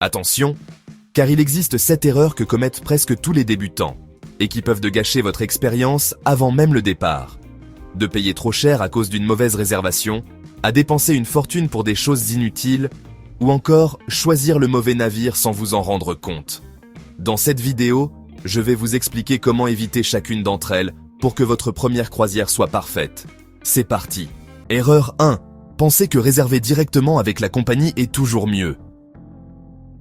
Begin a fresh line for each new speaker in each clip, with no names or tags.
Attention, car il existe 7 erreurs que commettent presque tous les débutants, et qui peuvent gâcher votre expérience avant même le départ. De payer trop cher à cause d'une mauvaise réservation, à dépenser une fortune pour des choses inutiles, ou encore choisir le mauvais navire sans vous en rendre compte. Dans cette vidéo, je vais vous expliquer comment éviter chacune d'entre elles pour que votre première croisière soit parfaite. C'est parti. Erreur 1. Pensez que réserver directement avec la compagnie est toujours mieux.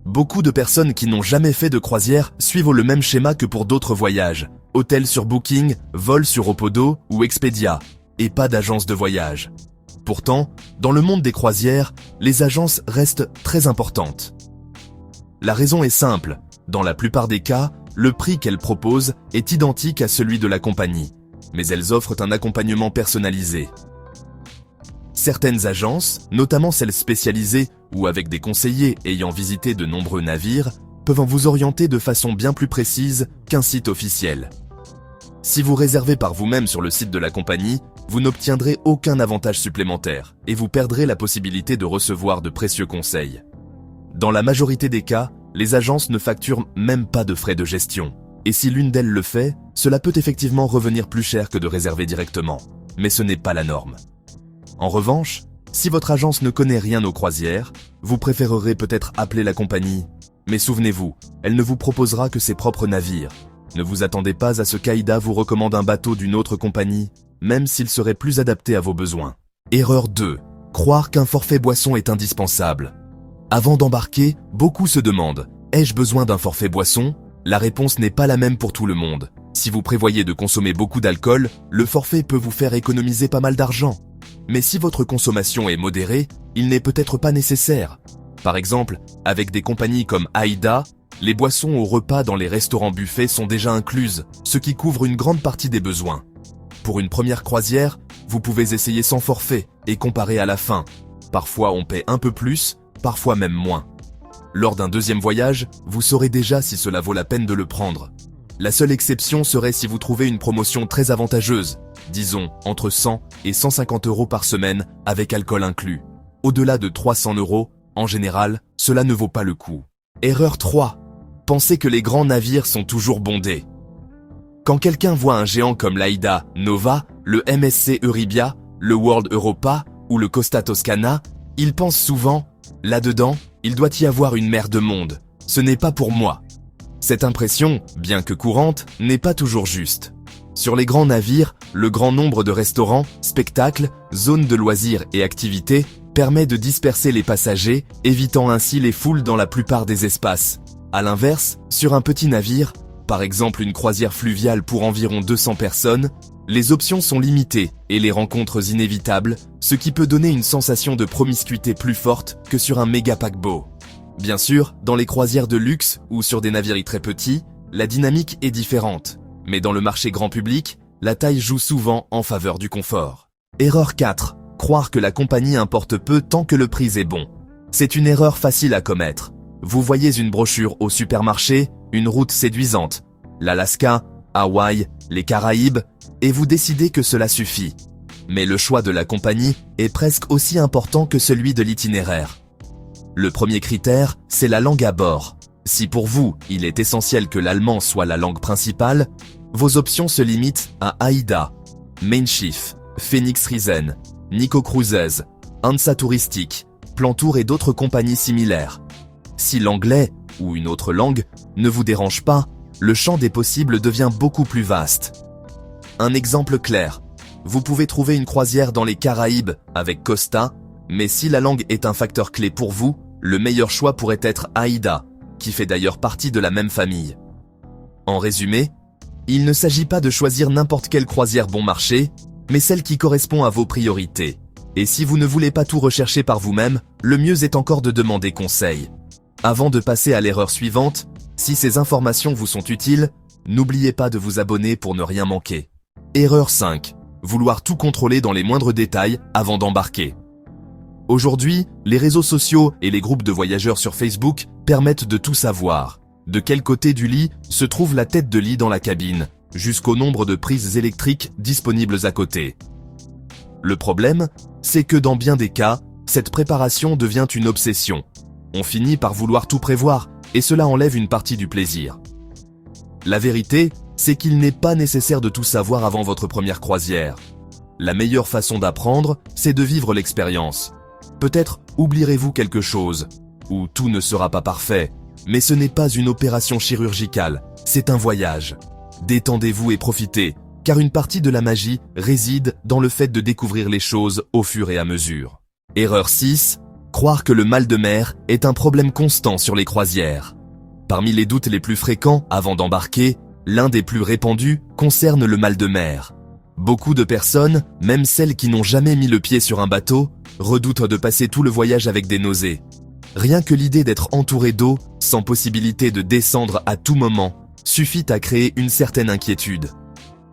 Beaucoup de personnes qui n'ont jamais fait de croisière suivent le même schéma que pour d'autres voyages. Hôtel sur Booking, vol sur Opodo ou Expedia, et pas d'agence de voyage. Pourtant, dans le monde des croisières, les agences restent très importantes. La raison est simple. Dans la plupart des cas, le prix qu'elles proposent est identique à celui de la compagnie, mais elles offrent un accompagnement personnalisé. Certaines agences, notamment celles spécialisées ou avec des conseillers ayant visité de nombreux navires, peuvent vous orienter de façon bien plus précise qu'un site officiel. Si vous réservez par vous-même sur le site de la compagnie, vous n'obtiendrez aucun avantage supplémentaire et vous perdrez la possibilité de recevoir de précieux conseils. Dans la majorité des cas, les agences ne facturent même pas de frais de gestion. Et si l'une d'elles le fait, cela peut effectivement revenir plus cher que de réserver directement. Mais ce n'est pas la norme. En revanche, si votre agence ne connaît rien aux croisières, vous préférerez peut-être appeler la compagnie. Mais souvenez-vous, elle ne vous proposera que ses propres navires. Ne vous attendez pas à ce qu'AIDA vous recommande un bateau d'une autre compagnie, même s'il serait plus adapté à vos besoins. Erreur 2. Croire qu'un forfait boisson est indispensable. Avant d'embarquer, beaucoup se demandent « Ai-je besoin d'un forfait boisson ?» La réponse n'est pas la même pour tout le monde. Si vous prévoyez de consommer beaucoup d'alcool, le forfait peut vous faire économiser pas mal d'argent. Mais si votre consommation est modérée, il n'est peut-être pas nécessaire. Par exemple, avec des compagnies comme AIDA, les boissons au repas dans les restaurants buffets sont déjà incluses, ce qui couvre une grande partie des besoins. Pour une première croisière, vous pouvez essayer sans forfait et comparer à la fin. Parfois on paie un peu plus, parfois même moins. Lors d'un deuxième voyage, vous saurez déjà si cela vaut la peine de le prendre. La seule exception serait si vous trouvez une promotion très avantageuse, disons entre 100 et 150 € par semaine avec alcool inclus. Au-delà de 300 €, en général, cela ne vaut pas le coup. Erreur 3. Pensez que les grands navires sont toujours bondés. Quand quelqu'un voit un géant comme l'AIDA Nova, le MSC Euribia, le World Europa ou le Costa Toscana, il pense souvent « là-dedans, il doit y avoir une mer de monde. Ce n'est pas pour moi ». Cette impression, bien que courante, n'est pas toujours juste. Sur les grands navires, le grand nombre de restaurants, spectacles, zones de loisirs et activités permet de disperser les passagers, évitant ainsi les foules dans la plupart des espaces. À l'inverse, sur un petit navire, par exemple une croisière fluviale pour environ 200 personnes, les options sont limitées et les rencontres inévitables, ce qui peut donner une sensation de promiscuité plus forte que sur un méga paquebot. Bien sûr, dans les croisières de luxe ou sur des navires très petits, la dynamique est différente. Mais dans le marché grand public, la taille joue souvent en faveur du confort. Erreur 4. Croire que la compagnie importe peu tant que le prix est bon. C'est une erreur facile à commettre. Vous voyez une brochure au supermarché, une route séduisante, l'Alaska, Hawaï, les Caraïbes, et vous décidez que cela suffit. Mais le choix de la compagnie est presque aussi important que celui de l'itinéraire. Le premier critère, c'est la langue à bord. Si pour vous, il est essentiel que l'allemand soit la langue principale, vos options se limitent à AIDA, Mein Schiff, Phoenix Risen, Nico Cruises, Hansa Touristique, Plantour et d'autres compagnies similaires. Si l'anglais, ou une autre langue, ne vous dérange pas, le champ des possibles devient beaucoup plus vaste. Un exemple clair. Vous pouvez trouver une croisière dans les Caraïbes avec Costa, mais si la langue est un facteur clé pour vous, le meilleur choix pourrait être AIDA, qui fait d'ailleurs partie de la même famille. En résumé, il ne s'agit pas de choisir n'importe quelle croisière bon marché, mais celle qui correspond à vos priorités. Et si vous ne voulez pas tout rechercher par vous-même, le mieux est encore de demander conseil. Avant de passer à l'erreur suivante, si ces informations vous sont utiles, n'oubliez pas de vous abonner pour ne rien manquer. Erreur 5. Vouloir tout contrôler dans les moindres détails avant d'embarquer. Aujourd'hui, les réseaux sociaux et les groupes de voyageurs sur Facebook permettent de tout savoir. De quel côté du lit se trouve la tête de lit dans la cabine, jusqu'au nombre de prises électriques disponibles à côté. Le problème, c'est que dans bien des cas, cette préparation devient une obsession. On finit par vouloir tout prévoir, et cela enlève une partie du plaisir. La vérité, c'est qu'il n'est pas nécessaire de tout savoir avant votre première croisière. La meilleure façon d'apprendre, c'est de vivre l'expérience. Peut-être oublierez-vous quelque chose, ou tout ne sera pas parfait, mais ce n'est pas une opération chirurgicale, c'est un voyage. Détendez-vous et profitez, car une partie de la magie réside dans le fait de découvrir les choses au fur et à mesure. Erreur 6. Croire que le mal de mer est un problème constant sur les croisières. Parmi les doutes les plus fréquents avant d'embarquer, l'un des plus répandus concerne le mal de mer. Beaucoup de personnes, même celles qui n'ont jamais mis le pied sur un bateau, redoutent de passer tout le voyage avec des nausées. Rien que l'idée d'être entouré d'eau, sans possibilité de descendre à tout moment, suffit à créer une certaine inquiétude.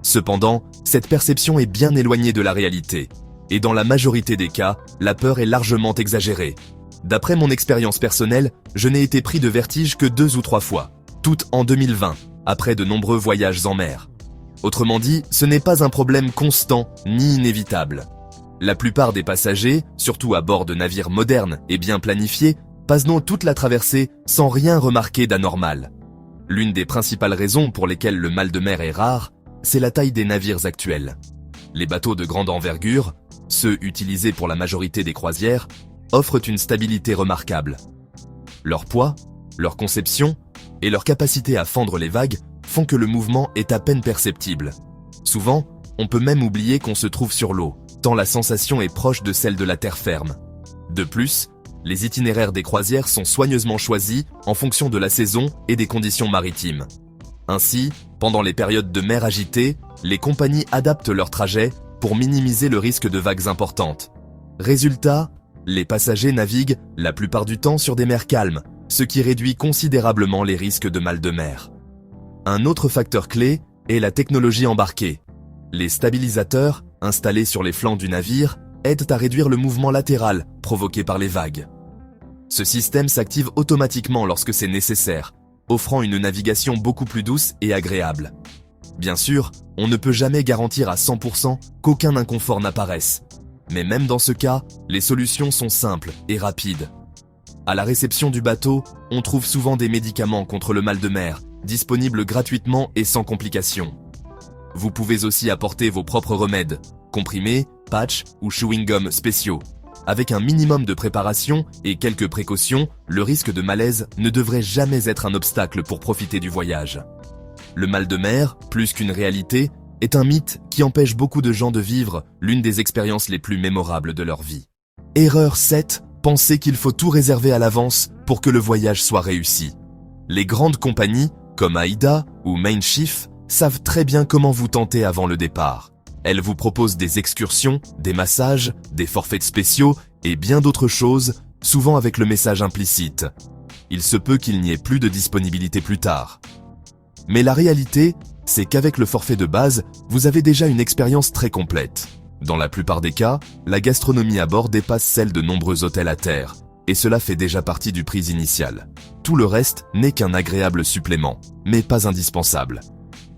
Cependant, cette perception est bien éloignée de la réalité. Et dans la majorité des cas, la peur est largement exagérée. D'après mon expérience personnelle, je n'ai été pris de vertige que 2 ou 3 fois, toutes en 2020, après de nombreux voyages en mer. Autrement dit, ce n'est pas un problème constant ni inévitable. La plupart des passagers, surtout à bord de navires modernes et bien planifiés, passent toute la traversée sans rien remarquer d'anormal. L'une des principales raisons pour lesquelles le mal de mer est rare, c'est la taille des navires actuels. Les bateaux de grande envergure, ceux utilisés pour la majorité des croisières, offrent une stabilité remarquable. Leur poids, leur conception et leur capacité à fendre les vagues font que le mouvement est à peine perceptible. Souvent, on peut même oublier qu'on se trouve sur l'eau, tant la sensation est proche de celle de la terre ferme. De plus, les itinéraires des croisières sont soigneusement choisis en fonction de la saison et des conditions maritimes. Ainsi, pendant les périodes de mer agitée, les compagnies adaptent leurs trajets pour minimiser le risque de vagues importantes. Résultat, les passagers naviguent la plupart du temps sur des mers calmes, ce qui réduit considérablement les risques de mal de mer. Un autre facteur clé est la technologie embarquée. Les stabilisateurs, installés sur les flancs du navire, aident à réduire le mouvement latéral provoqué par les vagues. Ce système s'active automatiquement lorsque c'est nécessaire, offrant une navigation beaucoup plus douce et agréable. Bien sûr, on ne peut jamais garantir à 100% qu'aucun inconfort n'apparaisse. Mais même dans ce cas, les solutions sont simples et rapides. À la réception du bateau, on trouve souvent des médicaments contre le mal de mer, disponibles gratuitement et sans complications. Vous pouvez aussi apporter vos propres remèdes, comprimés, patchs ou chewing-gum spéciaux. Avec un minimum de préparation et quelques précautions, le risque de malaise ne devrait jamais être un obstacle pour profiter du voyage. Le mal de mer, plus qu'une réalité, est un mythe qui empêche beaucoup de gens de vivre l'une des expériences les plus mémorables de leur vie. Erreur 7. Penser qu'il faut tout réserver à l'avance pour que le voyage soit réussi. Les grandes compagnies, comme AIDA ou Mein Schiff, savent très bien comment vous tenter avant le départ. Elles vous proposent des excursions, des massages, des forfaits spéciaux et bien d'autres choses, souvent avec le message implicite. Il se peut qu'il n'y ait plus de disponibilité plus tard. Mais la réalité, c'est qu'avec le forfait de base, vous avez déjà une expérience très complète. Dans la plupart des cas, la gastronomie à bord dépasse celle de nombreux hôtels à terre, et cela fait déjà partie du prix initial. Tout le reste n'est qu'un agréable supplément, mais pas indispensable.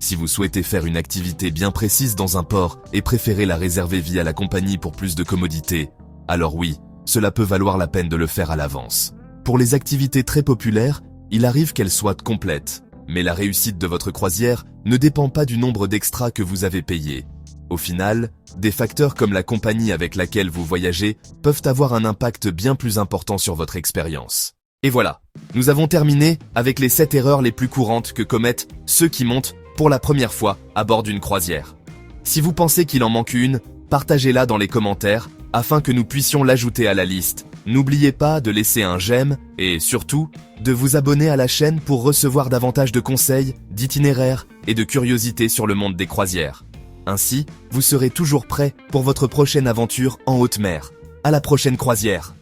Si vous souhaitez faire une activité bien précise dans un port et préférez la réserver via la compagnie pour plus de commodité, alors oui, cela peut valoir la peine de le faire à l'avance. Pour les activités très populaires, il arrive qu'elles soient complètes, mais la réussite de votre croisière ne dépend pas du nombre d'extras que vous avez payés. Au final, des facteurs comme la compagnie avec laquelle vous voyagez peuvent avoir un impact bien plus important sur votre expérience. Et voilà, nous avons terminé avec les 7 erreurs les plus courantes que commettent ceux qui montent pour la première fois à bord d'une croisière. Si vous pensez qu'il en manque une, partagez-la dans les commentaires afin que nous puissions l'ajouter à la liste. N'oubliez pas de laisser un j'aime et surtout de vous abonner à la chaîne pour recevoir davantage de conseils, d'itinéraires et de curiosités sur le monde des croisières. Ainsi, vous serez toujours prêt pour votre prochaine aventure en haute mer. À la prochaine croisière!